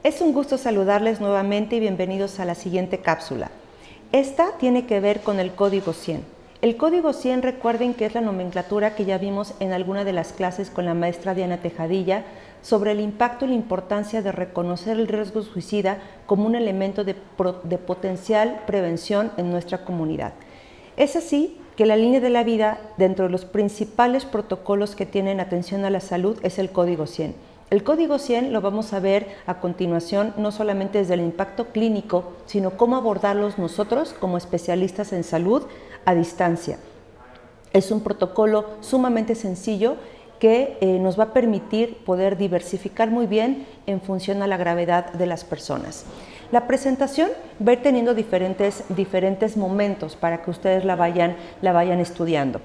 Es un gusto saludarles nuevamente y bienvenidos a la siguiente cápsula. Esta tiene que ver con el Código 100. El Código 100, recuerden que es la nomenclatura que ya vimos en alguna de las clases con la maestra Diana Tejadilla sobre el impacto y la importancia de reconocer el riesgo suicida como un elemento de potencial prevención en nuestra comunidad. Es así que la línea de la vida, dentro de los principales protocolos que tienen atención a la salud, es el Código 100. El Código 100 lo vamos a ver a continuación, no solamente desde el impacto clínico, sino cómo abordarlos nosotros como especialistas en salud a distancia. Es un protocolo sumamente sencillo que nos va a permitir poder diversificar muy bien en función a la gravedad de las personas. La presentación va a ir teniendo diferentes momentos para que ustedes la vayan estudiando.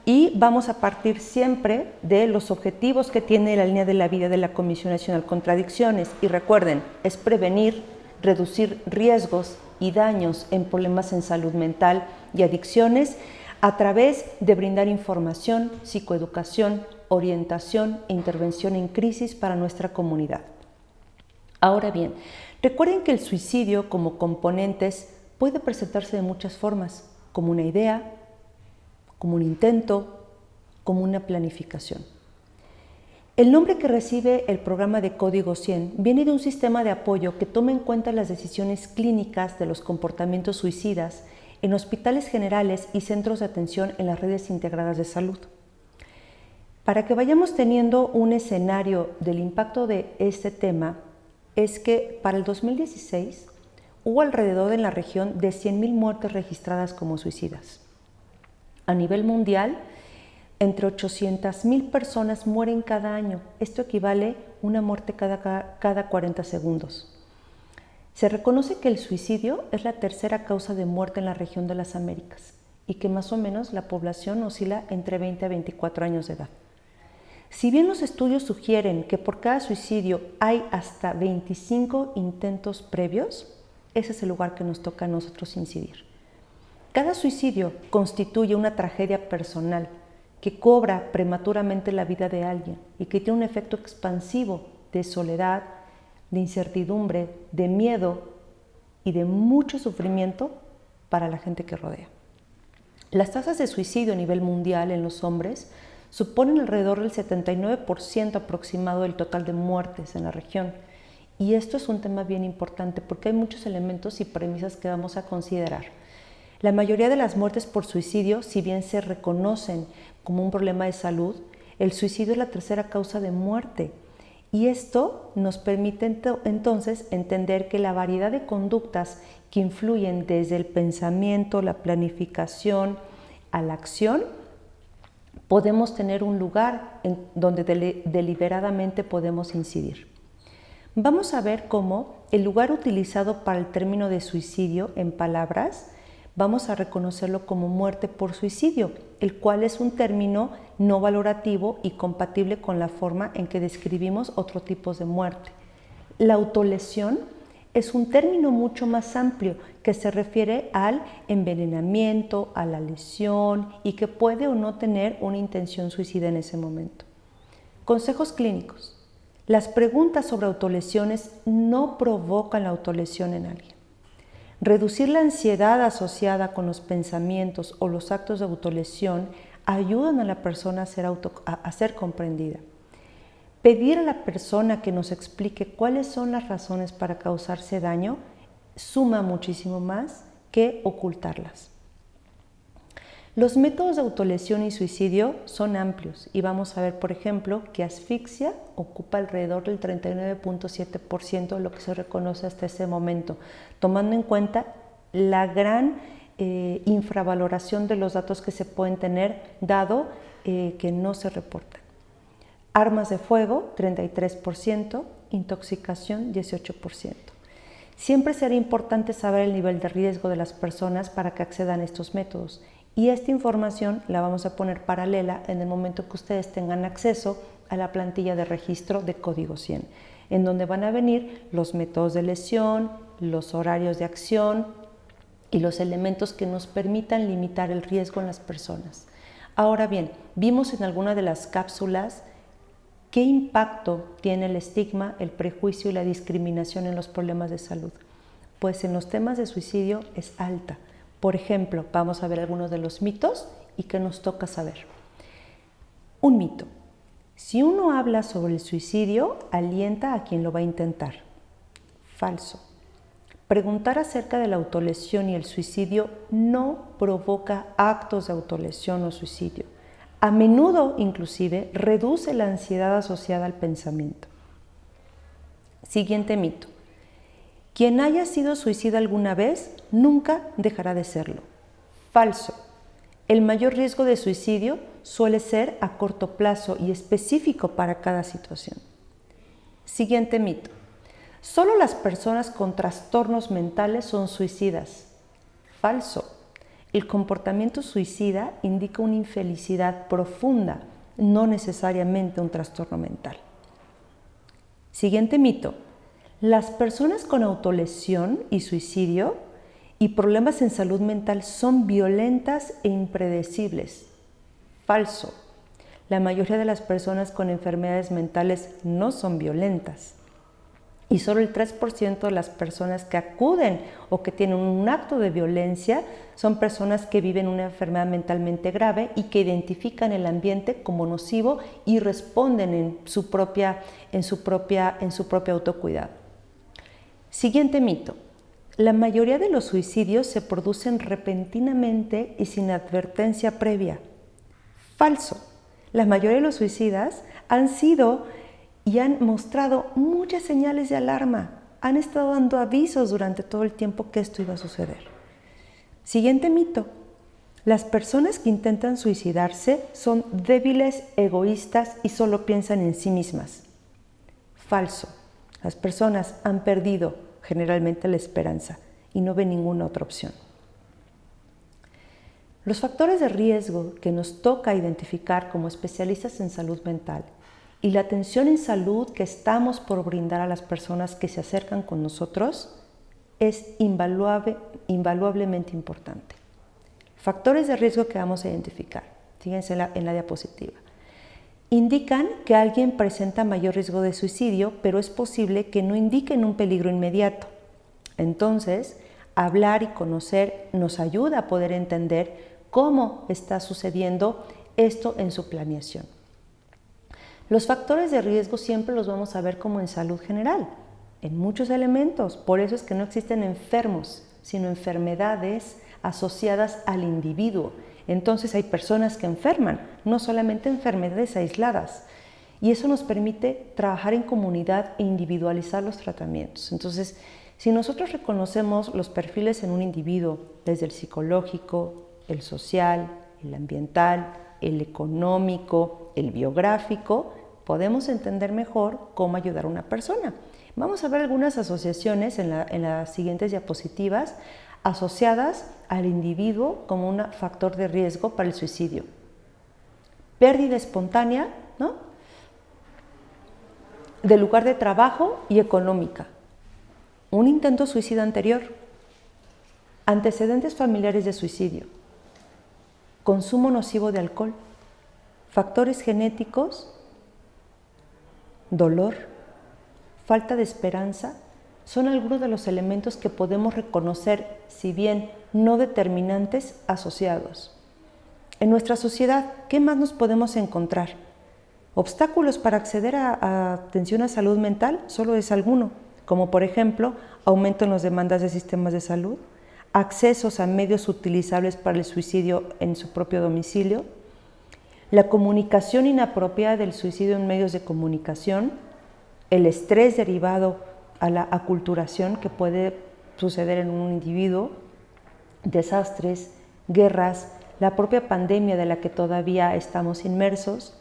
Y vamos a partir siempre de los objetivos que tiene la línea de la vida de la Comisión Nacional contra Adicciones. Y recuerden, es prevenir, reducir riesgos y daños en problemas en salud mental y adicciones a través de brindar información, psicoeducación, orientación e intervención en crisis para nuestra comunidad. Ahora bien, recuerden que el suicidio como componentes puede presentarse de muchas formas, como una idea, como un intento, como una planificación. El nombre que recibe el programa de Código 100 viene de un sistema de apoyo que toma en cuenta las decisiones clínicas de los comportamientos suicidas en hospitales generales y centros de atención en las redes integradas de salud. Para que vayamos teniendo un escenario del impacto de este tema, es que para el 2016 hubo alrededor en la región de 100,000 muertes registradas como suicidas. A nivel mundial, entre 800,000 personas mueren cada año. Esto equivale a una muerte cada 40 segundos. Se reconoce que el suicidio es la tercera causa de muerte en la región de las Américas y que más o menos la población oscila entre 20 a 24 años de edad. Si bien los estudios sugieren que por cada suicidio hay hasta 25 intentos previos, ese es el lugar que nos toca a nosotros incidir. Cada suicidio constituye una tragedia personal que cobra prematuramente la vida de alguien y que tiene un efecto expansivo de soledad, de incertidumbre, de miedo y de mucho sufrimiento para la gente que rodea. Las tasas de suicidio a nivel mundial en los hombres suponen alrededor del 79% aproximado del total de muertes en la región. Y esto es un tema bien importante porque hay muchos elementos y premisas que vamos a considerar. La mayoría de las muertes por suicidio, si bien se reconocen como un problema de salud, el suicidio es la tercera causa de muerte. Y esto nos permite entonces entender que la variedad de conductas que influyen desde el pensamiento, la planificación a la acción, podemos tener un lugar en donde deliberadamente podemos incidir. Vamos a ver cómo el lugar utilizado para el término de suicidio en palabras, vamos a reconocerlo como muerte por suicidio, el cual es un término no valorativo y compatible con la forma en que describimos otros tipos de muerte. La autolesión es un término mucho más amplio que se refiere al envenenamiento, a la lesión y que puede o no tener una intención suicida en ese momento. Consejos clínicos. Las preguntas sobre autolesiones no provocan la autolesión en alguien. Reducir la ansiedad asociada con los pensamientos o los actos de autolesión ayudan a la persona a ser comprendida. Pedir a la persona que nos explique cuáles son las razones para causarse daño suma muchísimo más que ocultarlas. Los métodos de autolesión y suicidio son amplios y vamos a ver, por ejemplo, que asfixia ocupa alrededor del 39.7% de lo que se reconoce hasta ese momento, tomando en cuenta la gran infravaloración de los datos que se pueden tener, dado que no se reportan. Armas de fuego, 33%, intoxicación, 18%. Siempre será importante saber el nivel de riesgo de las personas para que accedan a estos métodos. Y esta información la vamos a poner paralela en el momento que ustedes tengan acceso a la plantilla de registro de Código 100, en donde van a venir los métodos de lesión, los horarios de acción y los elementos que nos permitan limitar el riesgo en las personas. Ahora bien, vimos en alguna de las cápsulas ¿Qué impacto tiene el estigma, el prejuicio y la discriminación en los problemas de salud? Pues en los temas de suicidio es alta. Por ejemplo, vamos a ver algunos de los mitos y que nos toca saber. Un mito. Si uno habla sobre el suicidio, alienta a quien lo va a intentar. Falso. Preguntar acerca de la autolesión y el suicidio no provoca actos de autolesión o suicidio. A menudo, inclusive, reduce la ansiedad asociada al pensamiento. Siguiente mito. Quien haya sido suicida alguna vez, nunca dejará de serlo. Falso. El mayor riesgo de suicidio suele ser a corto plazo y específico para cada situación. Siguiente mito. Solo las personas con trastornos mentales son suicidas. Falso. El comportamiento suicida indica una infelicidad profunda, no necesariamente un trastorno mental. Siguiente mito. Las personas con autolesión y suicidio y problemas en salud mental son violentas e impredecibles. Falso. La mayoría de las personas con enfermedades mentales no son violentas. Y solo el 3% de las personas que acuden o que tienen un acto de violencia son personas que viven una enfermedad mentalmente grave y que identifican el ambiente como nocivo y responden en su propio autocuidado. Siguiente mito. La mayoría de los suicidios se producen repentinamente y sin advertencia previa. Falso. La mayoría de los suicidas han sido y han mostrado muchas señales de alarma. Han estado dando avisos durante todo el tiempo que esto iba a suceder. Siguiente mito. Las personas que intentan suicidarse son débiles, egoístas y solo piensan en sí mismas. Falso. Las personas han perdido generalmente la esperanza y no ven ninguna otra opción. Los factores de riesgo que nos toca identificar como especialistas en salud mental y la atención en salud que estamos por brindar a las personas que se acercan con nosotros es invaluablemente importante. Factores de riesgo que vamos a identificar, fíjense en la diapositiva. Indican que alguien presenta mayor riesgo de suicidio, pero es posible que no indiquen un peligro inmediato. Entonces, hablar y conocer nos ayuda a poder entender cómo está sucediendo esto en su planeación. Los factores de riesgo siempre los vamos a ver como en salud general, en muchos elementos. Por eso es que no existen enfermos, sino enfermedades asociadas al individuo. Entonces hay personas que enferman, no solamente enfermedades aisladas. Y eso nos permite trabajar en comunidad e individualizar los tratamientos. Entonces, si nosotros reconocemos los perfiles en un individuo, desde el psicológico, el social, el ambiental, el económico, el biográfico, podemos entender mejor cómo ayudar a una persona. Vamos a ver algunas asociaciones en las siguientes diapositivas asociadas al individuo como un factor de riesgo para el suicidio. Pérdida espontánea, ¿no?, del lugar de trabajo y económica. Un intento suicida anterior. Antecedentes familiares de suicidio. Consumo nocivo de alcohol. Factores genéticos. Dolor. Falta de esperanza. Son algunos de los elementos que podemos reconocer, si bien no determinantes, asociados. En nuestra sociedad, ¿qué más nos podemos encontrar? Obstáculos para acceder a atención a salud mental solo es alguno, como por ejemplo, aumento en las demandas de sistemas de salud, accesos a medios utilizables para el suicidio en su propio domicilio, la comunicación inapropiada del suicidio en medios de comunicación, el estrés derivado a la aculturación que puede suceder en un individuo, desastres, guerras, la propia pandemia de la que todavía estamos inmersos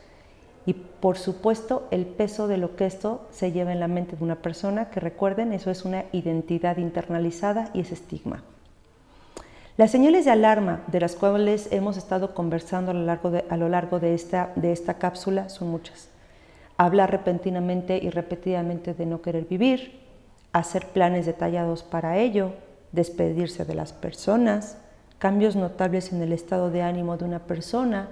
y, por supuesto, el peso de lo que esto se lleva en la mente de una persona, que recuerden, eso es una identidad internalizada y es estigma. Las señales de alarma de las cuales hemos estado conversando a lo largo de esta cápsula son muchas. Hablar repentinamente y repetidamente de no querer vivir, hacer planes detallados para ello, despedirse de las personas, cambios notables en el estado de ánimo de una persona,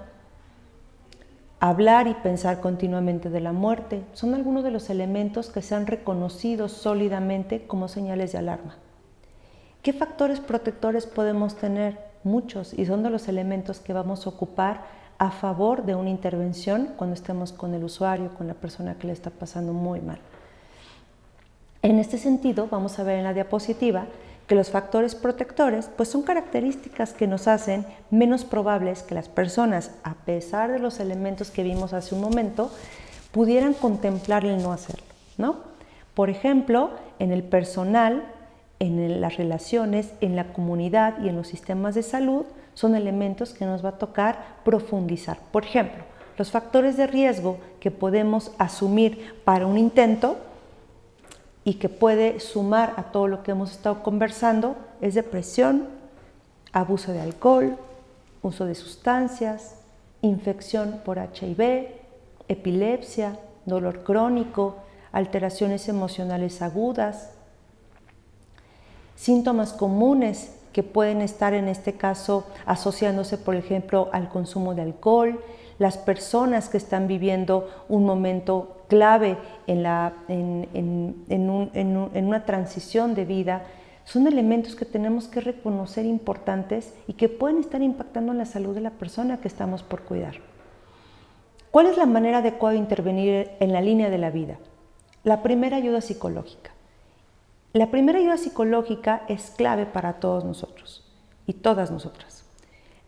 Hablar y pensar continuamente de la muerte son algunos de los elementos que se han reconocido sólidamente como señales de alarma. ¿Qué factores protectores podemos tener? Muchos, y son de los elementos que vamos a ocupar a favor de una intervención cuando estemos con el usuario, con la persona que le está pasando muy mal. En este sentido, vamos a ver en la diapositiva que los factores protectores pues son características que nos hacen menos probables que las personas, a pesar de los elementos que vimos hace un momento, pudieran contemplar el no hacerlo, ¿no? Por ejemplo, en el personal, en las relaciones, en la comunidad y en los sistemas de salud, son elementos que nos va a tocar profundizar. Por ejemplo, los factores de riesgo que podemos asumir para un intento y que puede sumar a todo lo que hemos estado conversando es depresión, abuso de alcohol, uso de sustancias, infección por HIV, epilepsia, dolor crónico, alteraciones emocionales agudas. Síntomas comunes que pueden estar en este caso asociándose, por ejemplo, al consumo de alcohol, las personas que están viviendo un momento clave en una transición de vida, son elementos que tenemos que reconocer importantes y que pueden estar impactando en la salud de la persona que estamos por cuidar. ¿Cuál es la manera adecuada de intervenir en la línea de la vida? La primera, ayuda psicológica. La primera ayuda psicológica es clave para todos nosotros y todas nosotras.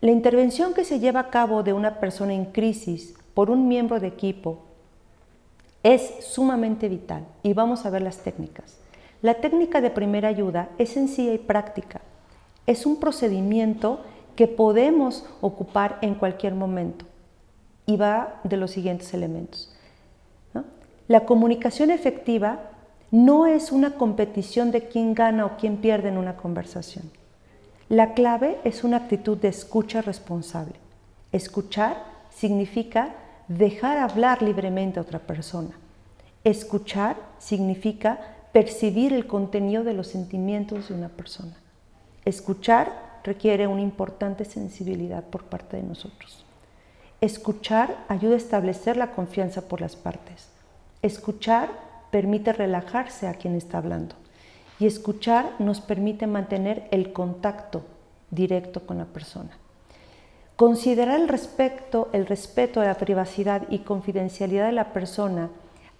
La intervención que se lleva a cabo de una persona en crisis por un miembro de equipo es sumamente vital y vamos a ver las técnicas. La técnica de primera ayuda es sencilla y práctica. Es un procedimiento que podemos ocupar en cualquier momento y va de los siguientes elementos, ¿no? La comunicación efectiva no es una competición de quién gana o quién pierde en una conversación. La clave es una actitud de escucha responsable. Escuchar significa dejar hablar libremente a otra persona. Escuchar significa percibir el contenido de los sentimientos de una persona. Escuchar requiere una importante sensibilidad por parte de nosotros. Escuchar ayuda a establecer la confianza por las partes. Escuchar permite relajarse a quien está hablando. Y escuchar nos permite mantener el contacto directo con la persona. Considerar el respeto a la privacidad y confidencialidad de la persona,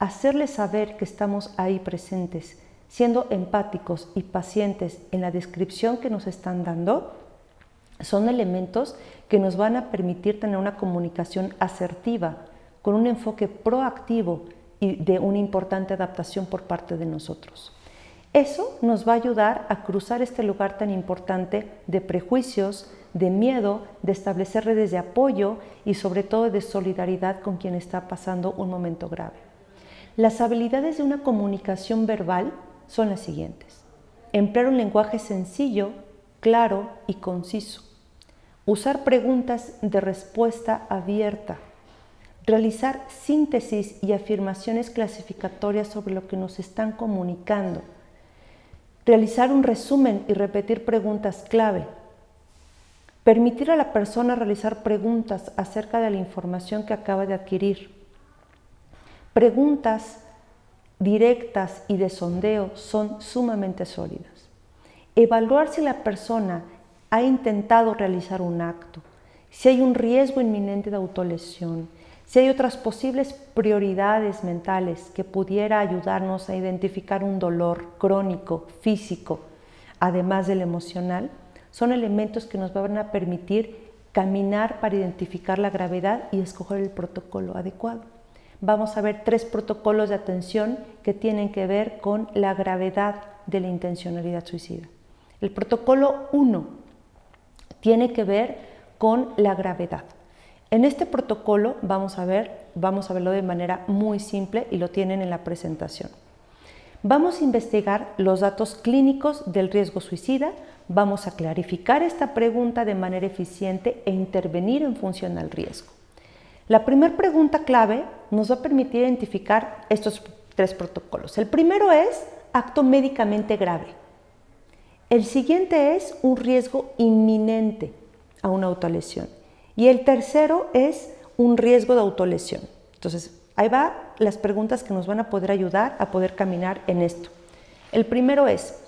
hacerle saber que estamos ahí presentes, siendo empáticos y pacientes en la descripción que nos están dando, son elementos que nos van a permitir tener una comunicación asertiva, con un enfoque proactivo y de una importante adaptación por parte de nosotros. Eso nos va a ayudar a cruzar este lugar tan importante de prejuicios, de miedo, de establecer redes de apoyo y sobre todo de solidaridad con quien está pasando un momento grave. Las habilidades de una comunicación verbal son las siguientes: emplear un lenguaje sencillo, claro y conciso, usar preguntas de respuesta abierta, realizar síntesis y afirmaciones clasificatorias sobre lo que nos están comunicando, realizar un resumen y repetir preguntas clave, permitir a la persona realizar preguntas acerca de la información que acaba de adquirir. Preguntas directas y de sondeo son sumamente sólidas. Evaluar si la persona ha intentado realizar un acto, si hay un riesgo inminente de autolesión, si hay otras posibles prioridades mentales que pudiera ayudarnos a identificar un dolor crónico, físico, además del emocional, son elementos que nos van a permitir caminar para identificar la gravedad y escoger el protocolo adecuado. Vamos a ver 3 protocolos de atención que tienen que ver con la gravedad de la intencionalidad suicida. El protocolo 1 tiene que ver con la gravedad. En este protocolo vamos a verlo de manera muy simple y lo tienen en la presentación. Vamos a investigar los datos clínicos del riesgo suicida, vamos a clarificar esta pregunta de manera eficiente e intervenir en función al riesgo. La primera pregunta clave nos va a permitir identificar estos 3 protocolos. El primero es acto médicamente grave. El siguiente es un riesgo inminente a una autolesión. Y el tercero es un riesgo de autolesión. Entonces, ahí va las preguntas que nos van a poder ayudar a poder caminar en esto. El primero es,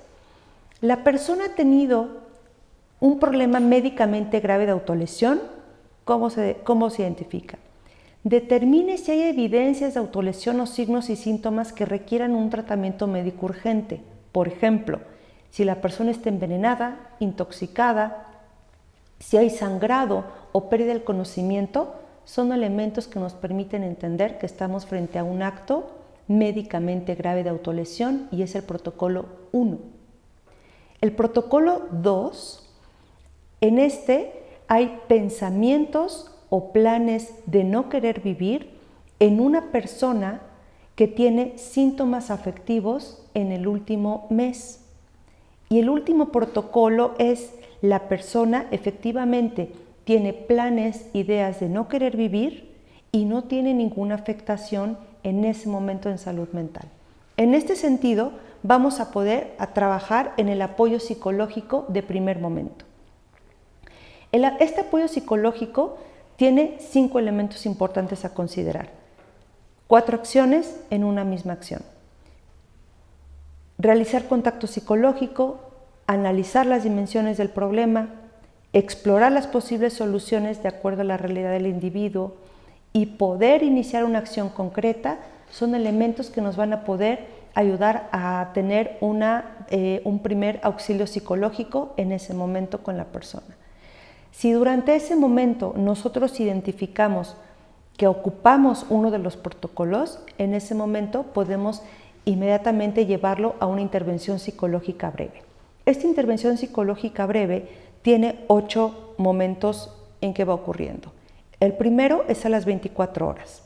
¿la persona ha tenido un problema médicamente grave de autolesión? ¿Cómo se identifica? Determine si hay evidencias de autolesión o signos y síntomas que requieran un tratamiento médico urgente. Por ejemplo, si la persona está envenenada, intoxicada, si hay sangrado o pérdida del conocimiento, son elementos que nos permiten entender que estamos frente a un acto médicamente grave de autolesión y es el protocolo 1. El protocolo 2, en este hay pensamientos o planes de no querer vivir en una persona que tiene síntomas afectivos en el último mes. Y el último protocolo es la persona efectivamente tiene planes, ideas de no querer vivir y no tiene ninguna afectación en ese momento en salud mental. En este sentido, vamos a poder trabajar en el apoyo psicológico de primer momento. Este apoyo psicológico tiene 5 elementos importantes a considerar. 4 acciones en una misma acción. Realizar contacto psicológico, analizar las dimensiones del problema, explorar las posibles soluciones de acuerdo a la realidad del individuo y poder iniciar una acción concreta son elementos que nos van a poder ayudar a tener un primer auxilio psicológico en ese momento con la persona. Si durante ese momento nosotros identificamos que ocupamos uno de los protocolos, en ese momento podemos inmediatamente llevarlo a una intervención psicológica breve. Esta intervención psicológica breve tiene 8 momentos en que va ocurriendo. El primero es a las 24 horas,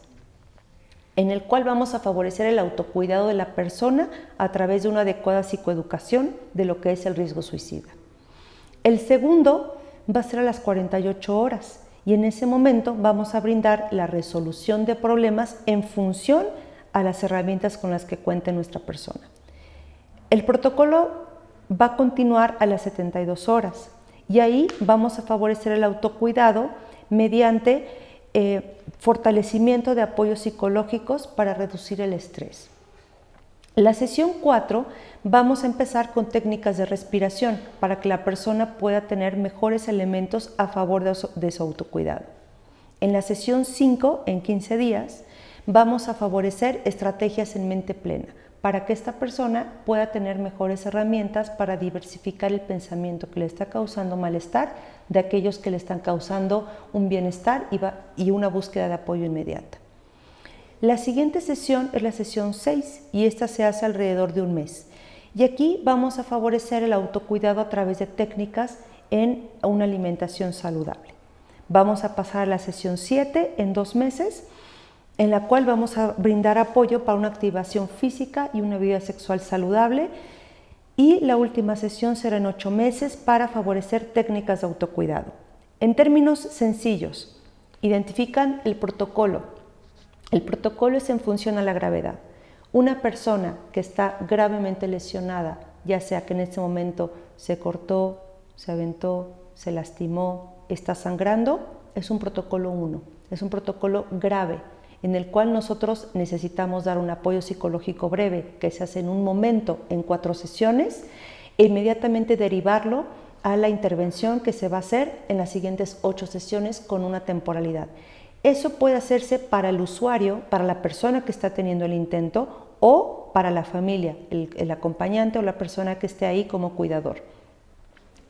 en el cual vamos a favorecer el autocuidado de la persona a través de una adecuada psicoeducación de lo que es el riesgo suicida. El segundo va a ser a las 48 horas y en ese momento vamos a brindar la resolución de problemas en función a las herramientas con las que cuente nuestra persona. El protocolo va a continuar a las 72 horas y ahí vamos a favorecer el autocuidado mediante fortalecimiento de apoyos psicológicos para reducir el estrés. La sesión 4 vamos a empezar con técnicas de respiración para que la persona pueda tener mejores elementos a favor de su autocuidado. En la sesión 5, en 15 días, vamos a favorecer estrategias en mente plena para que esta persona pueda tener mejores herramientas para diversificar el pensamiento que le está causando malestar de aquellos que le están causando un bienestar y una búsqueda de apoyo inmediata. La siguiente sesión es la sesión 6 y esta se hace alrededor de un mes. Y aquí vamos a favorecer el autocuidado a través de técnicas en una alimentación saludable. Vamos a pasar a la sesión 7 en 2 meses, en la cual vamos a brindar apoyo para una activación física y una vida sexual saludable. Y la última sesión será en 8 meses para favorecer técnicas de autocuidado. En términos sencillos, identifican el protocolo. El protocolo es en función a la gravedad. Una persona que está gravemente lesionada, ya sea que en este momento se cortó, se aventó, se lastimó, está sangrando, es un protocolo 1, es un protocolo grave en el cual nosotros necesitamos dar un apoyo psicológico breve que se hace en un momento en 4 sesiones e inmediatamente derivarlo a la intervención que se va a hacer en las siguientes 8 sesiones con una temporalidad. Eso puede hacerse para el usuario, para la persona que está teniendo el intento o para la familia, el acompañante o la persona que esté ahí como cuidador.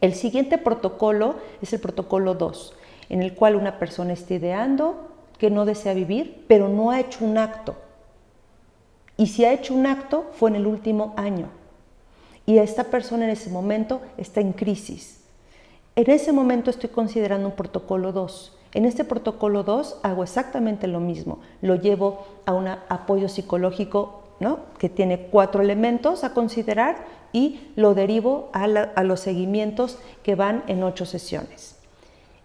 El siguiente protocolo es el protocolo 2, en el cual una persona está ideando que no desea vivir, pero no ha hecho un acto. Y si ha hecho un acto, fue en el último año. Y esta persona en ese momento está en crisis. En ese momento estoy considerando un protocolo 2. En este protocolo 2 hago exactamente lo mismo. Lo llevo a un apoyo psicológico, ¿no?, que tiene 4 elementos a considerar y lo derivo a los seguimientos que van en 8 sesiones.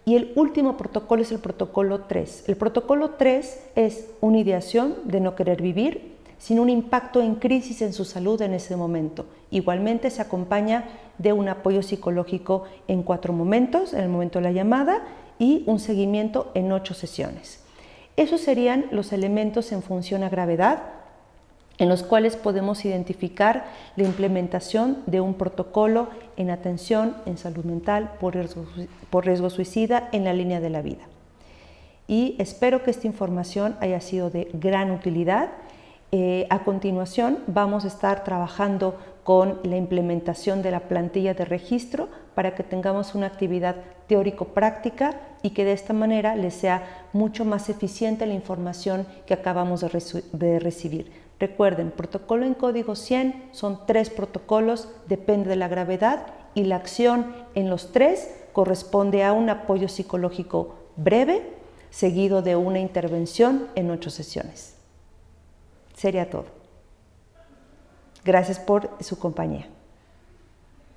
Y el último protocolo es el protocolo 3. El protocolo 3 es una ideación de no querer vivir sin un impacto en crisis en su salud en ese momento. Igualmente se acompaña de un apoyo psicológico en 4 momentos, en el momento de la llamada y un seguimiento en 8 sesiones. Esos serían los elementos en función a gravedad, en los cuales podemos identificar la implementación de un protocolo en atención en salud mental por riesgo suicida en la línea de la vida. Y espero que esta información haya sido de gran utilidad. A continuación vamos a estar trabajando con la implementación de la plantilla de registro para que tengamos una actividad teórico-práctica y que de esta manera les sea mucho más eficiente la información que acabamos de recibir. Recuerden, protocolo en código 100 son 3 protocolos, depende de la gravedad y la acción en los 3 corresponde a un apoyo psicológico breve seguido de una intervención en 8 sesiones. Sería todo. Gracias por su compañía.